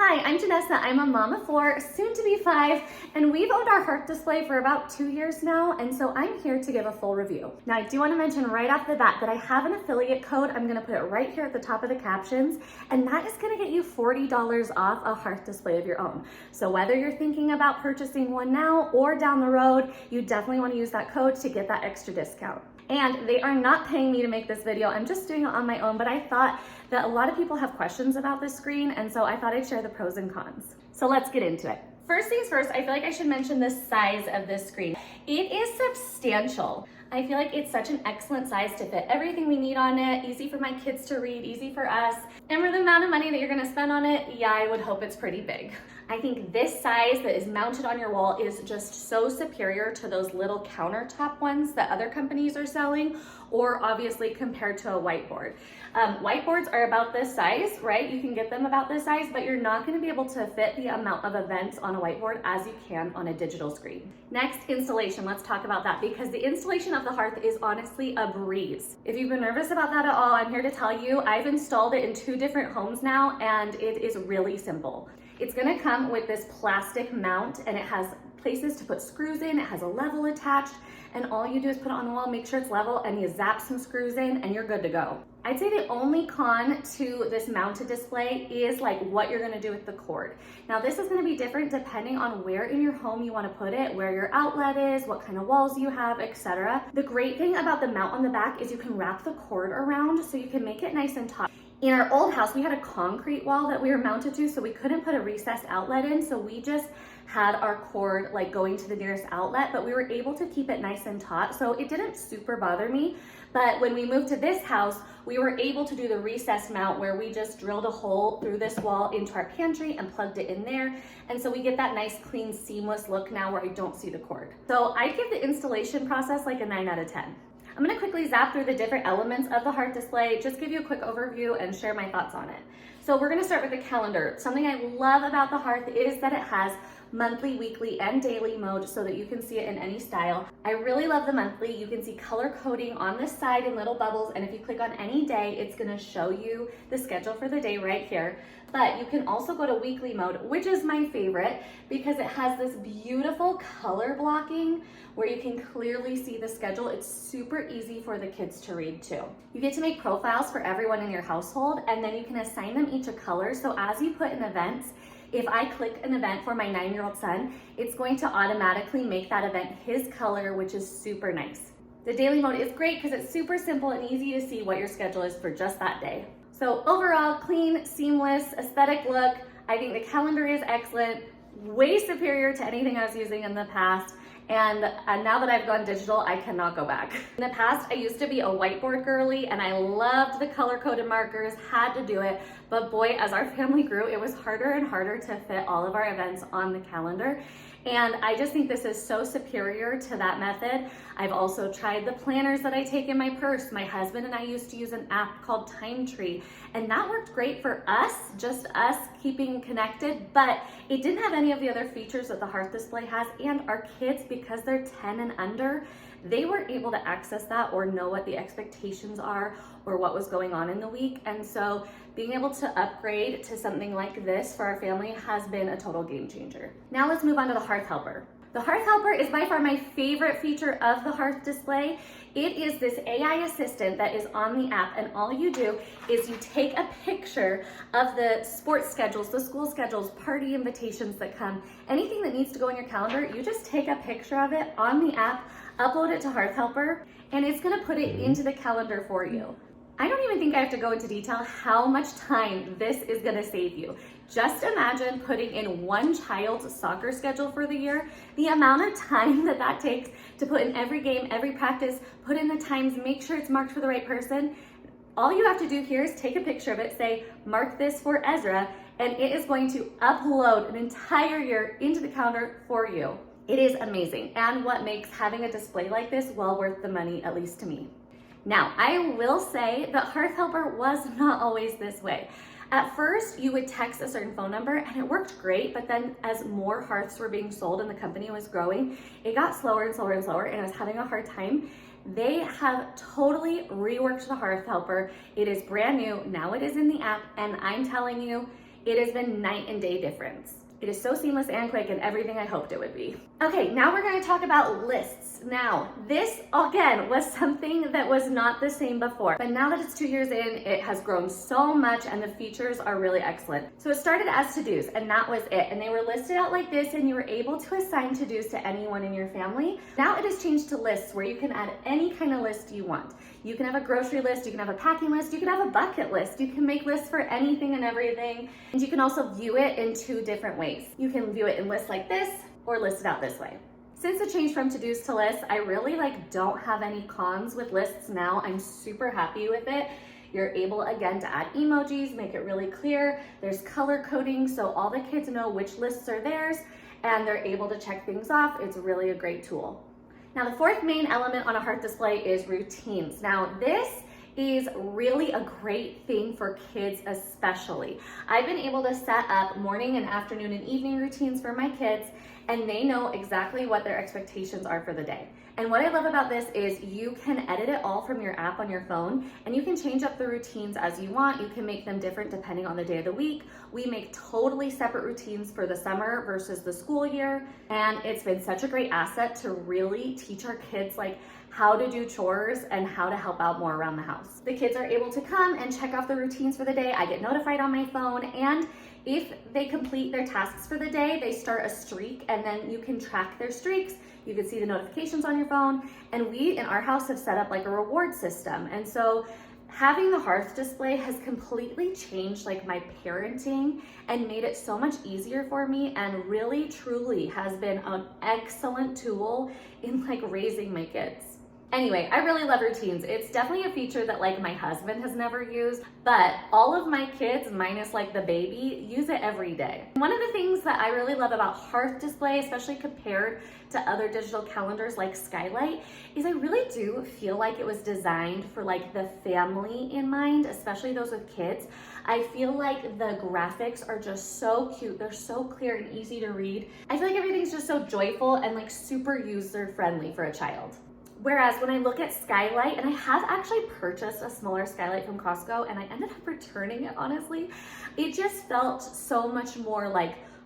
Hi, I'm Janessa. I'm a mom of 4, soon to be 5, and we've owned our Hearth Display for about 2 years now, and so I'm here to give a full review. Now, I do want to mention right off the bat that I have an affiliate code. I'm going to put it right here at the top of the captions, and that is going to get you $40 off a Hearth Display of your own. So whether you're thinking about purchasing one now or down the road, you definitely want to use that code to get that extra discount. And they are not paying me to make this video. I'm just doing it on my own, but I thought that a lot of people have questions about this screen, and so I thought I'd share the pros and cons. So let's get into it. First things first, I feel like I should mention the size of this screen. It is substantial. I feel like it's such an excellent size to fit everything we need on it, easy for my kids to read, easy for us. And for the amount of money that you're gonna spend on it, yeah, I would hope it's pretty big. I think this size that is mounted on your wall is just so superior to those little countertop ones that other companies are selling, or obviously compared to a whiteboard. Whiteboards are about this size, right? You can get them about this size, but you're not gonna be able to fit the amount of events on a whiteboard as you can on a digital screen. Next, installation. Let's talk about that because the installation of the Hearth is honestly a breeze. If you've been nervous about that at all, I'm here to tell you, I've installed it in 2 different homes now, and it is really simple. It's gonna come with this plastic mount, and it has places to put screws in, it has a level attached, and all you do is put it on the wall, make sure it's level, and you zap some screws in, and you're good to go. I'd say the only con to this mounted display is like what you're gonna do with the cord. Now this is gonna be different depending on where in your home you wanna put it, where your outlet is, what kind of walls you have, etc. The great thing about the mount on the back is you can wrap the cord around so you can make it nice and taut. In our old house, we had a concrete wall that we were mounted to, so we couldn't put a recessed outlet in, so we just had our cord like going to the nearest outlet, but we were able to keep it nice and taut, so it didn't super bother me. But when we moved to this house, we were able to do the recessed mount where we just drilled a hole through this wall into our pantry and plugged it in there. And so we get that nice, clean, seamless look now where I don't see the cord. So I'd give the installation process like a 9 out of 10. I'm gonna quickly zap through the different elements of the Hearth Display, just give you a quick overview and share my thoughts on it. So we're gonna start with the calendar. Something I love about the Hearth is that it has monthly, weekly, and daily mode so that you can see it in any style. I really love the monthly. You can see color coding on this side in little bubbles, and if you click on any day, it's gonna show you the schedule for the day right here. But you can also go to weekly mode, which is my favorite because it has this beautiful color blocking where you can clearly see the schedule. It's super easy for the kids to read too. You get to make profiles for everyone in your household, and then you can assign them each a color. So as you put in events, if I click an event for my 9-year-old son, it's going to automatically make that event his color, which is super nice. The daily mode is great because it's super simple and easy to see what your schedule is for just that day. So overall, clean, seamless, aesthetic look. I think the calendar is excellent, way superior to anything I was using in the past. And now that I've gone digital, I cannot go back. In the past, I used to be a whiteboard girly and I loved the color-coded markers, had to do it. But boy, as our family grew, it was harder and harder to fit all of our events on the calendar. And I just think this is so superior to that method. I've also tried the planners that I take in my purse. My husband and I used to use an app called Time Tree, and that worked great for us, just us keeping connected, but it didn't have any of the other features that the Hearth Display has. And our kids, because they're 10 and under, they weren't able to access that or know what the expectations are or what was going on in the week. And so being able to upgrade to something like this for our family has been a total game changer. Now let's move on to the Hearth Helper. The Hearth Helper is by far my favorite feature of the Hearth Display. It is this AI assistant that is on the app, and all you do is you take a picture of the sports schedules, the school schedules, party invitations that come, anything that needs to go in your calendar, you just take a picture of it on the app, upload it to Hearth Helper, and it's gonna put it into the calendar for you. I don't even think I have to go into detail how much time this is gonna save you. Just imagine putting in one child's soccer schedule for the year, the amount of time that that takes to put in every game, every practice, put in the times, make sure it's marked for the right person. All you have to do here is take a picture of it, say, mark this for Ezra, and it is going to upload an entire year into the calendar for you. It is amazing, and what makes having a display like this well worth the money, at least to me. Now, I will say that Hearth Helper was not always this way. At first, you would text a certain phone number and it worked great, but then as more hearths were being sold and the company was growing, it got slower and slower and slower, and I was having a hard time. They have totally reworked the Hearth Helper. It is brand new. Now it is in the app, and I'm telling you, it has been night and day difference. It is so seamless and quick and everything I hoped it would be. Okay, now we're going to talk about lists. Now, this again was something that was not the same before, but now that it's 2 years in, it has grown so much and the features are really excellent. So it started as to-dos and that was it. And they were listed out like this and you were able to assign to-dos to anyone in your family. Now it has changed to lists where you can add any kind of list you want. You can have a grocery list, you can have a packing list, you can have a bucket list, you can make lists for anything and everything. And you can also view it in 2 different ways. You can view it in lists like this or list it out this way. Since the change from to-dos to lists, I really don't have any cons with lists now. I'm super happy with it. You're able again to add emojis, make it really clear. There's color coding so all the kids know which lists are theirs and they're able to check things off. It's really a great tool. Now the 4th main element on a Hearth Display is routines. Now this is really a great thing for kids especially. I've been able to set up morning and afternoon and evening routines for my kids and they know exactly what their expectations are for the day. And what I love about this is you can edit it all from your app on your phone and you can change up the routines as you want. You can make them different depending on the day of the week. We make totally separate routines for the summer versus the school year. And it's been such a great asset to really teach our kids how to do chores and how to help out more around the house. The kids are able to come and check off the routines for the day. I get notified on my phone, and if they complete their tasks for the day, they start a streak and then you can track their streaks. You can see the notifications on your phone. And we in our house have set up a reward system. And so having the Hearth Display has completely changed my parenting and made it so much easier for me and really truly has been an excellent tool in raising my kids. Anyway, I really love routines. It's definitely a feature that my husband has never used, but all of my kids, minus the baby, use it every day. One of the things that I really love about Hearth Display, especially compared to other digital calendars like Skylight, is I really do feel like it was designed for the family in mind, especially those with kids. I feel like the graphics are just so cute. They're so clear and easy to read. I feel like everything's just so joyful and super user friendly for a child. Whereas when I look at Skylight, and I have actually purchased a smaller Skylight from Costco and I ended up returning it, honestly, it just felt so much more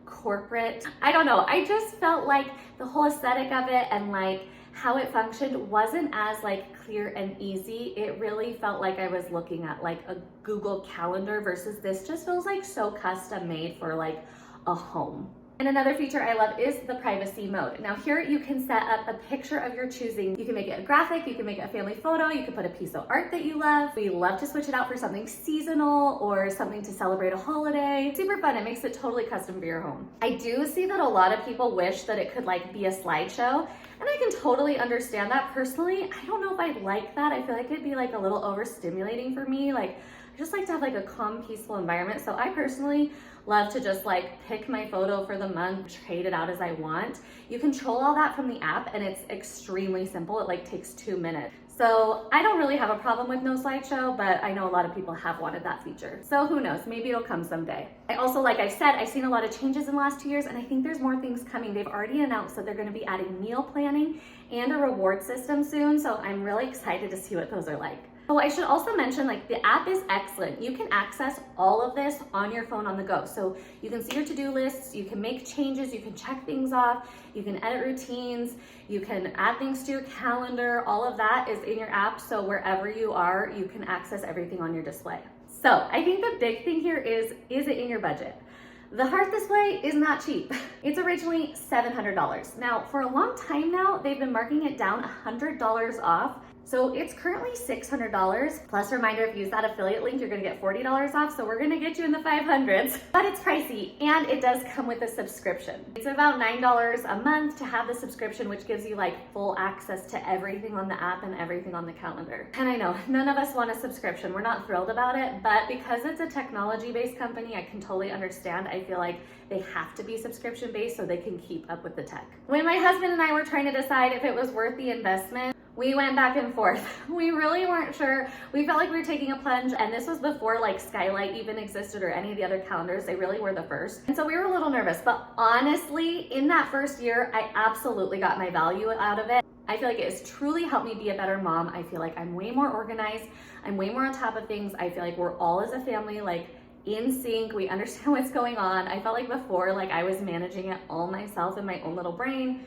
corporate. I don't know, I just felt like the whole aesthetic of it and how it functioned wasn't as clear and easy. It really felt like I was looking at a Google Calendar versus this just feels so custom made for a home. And another feature I love is the privacy mode. Now here you can set up a picture of your choosing. You can make it a graphic, you can make it a family photo, you can put a piece of art that you love. We love to switch it out for something seasonal or something to celebrate a holiday. Super fun, it makes it totally custom for your home. I do see that a lot of people wish that it could be a slideshow, and I can totally understand that. Personally, I don't know if I like that. I feel like it'd be a little overstimulating for me. I just like to have a calm, peaceful environment. So I personally love to just pick my photo for the month, trade it out as I want. You control all that from the app and it's extremely simple. It takes 2 minutes. So I don't really have a problem with no slideshow, but I know a lot of people have wanted that feature. So who knows, maybe it'll come someday. I also, like I said, I've seen a lot of changes in the last 2 years and I think there's more things coming. They've already announced that they're gonna be adding meal planning and a reward system soon. So I'm really excited to see what those are like. Oh, I should also mention the app is excellent. You can access all of this on your phone on the go. So you can see your to-do lists, you can make changes, you can check things off, you can edit routines, you can add things to your calendar. All of that is in your app. So wherever you are, you can access everything on your display. So I think the big thing here is it in your budget? The Hearth Display is not cheap. It's originally $700. Now, for a long time now, they've been marking it down $100 off. So it's currently $600. Plus, reminder, if you use that affiliate link, you're gonna get $40 off. So we're gonna get you in the 500s, but it's pricey and it does come with a subscription. It's about $9 a month to have the subscription, which gives you full access to everything on the app and everything on the calendar. And I know none of us want a subscription. We're not thrilled about it, but because it's a technology-based company, I can totally understand. I feel like they have to be subscription-based so they can keep up with the tech. When my husband and I were trying to decide if it was worth the investment, we went back and forth. We really weren't sure. We felt like we were taking a plunge, and this was before Skylight even existed or any of the other calendars. They really were the first. And so we were a little nervous, but honestly, in that first year, I absolutely got my value out of it. I feel like it has truly helped me be a better mom. I feel like I'm way more organized. I'm way more on top of things. I feel like we're all as a family in sync. We understand what's going on. I felt like before, like I was managing it all myself in my own little brain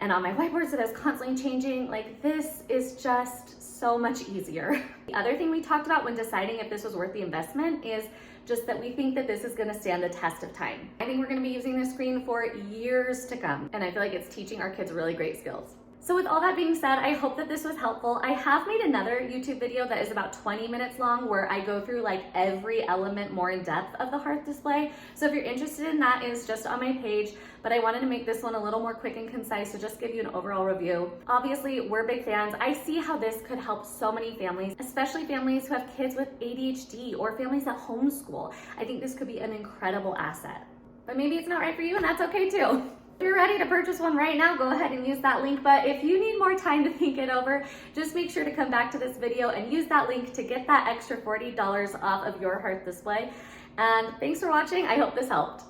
and on my whiteboards that I was constantly changing. Like this is just so much easier. The other thing we talked about when deciding if this was worth the investment is just that we think that this is gonna stand the test of time. I think we're gonna be using this screen for years to come, and I feel like it's teaching our kids really great skills. So with all that being said, I hope that this was helpful. I have made another YouTube video that is about 20 minutes long where I go through like every element more in depth of the Hearth display. So if you're interested in that, it's just on my page, but I wanted to make this one a little more quick and concise to just give you an overall review. Obviously, we're big fans. I see how this could help so many families, especially families who have kids with ADHD or families that homeschool. I think this could be an incredible asset. But maybe it's not right for you, and that's okay too. If you're ready to purchase one right now, go ahead and use that link. But if you need more time to think it over, just make sure to come back to this video and use that link to get that extra $40 off of your Hearth display. And thanks for watching. I hope this helped.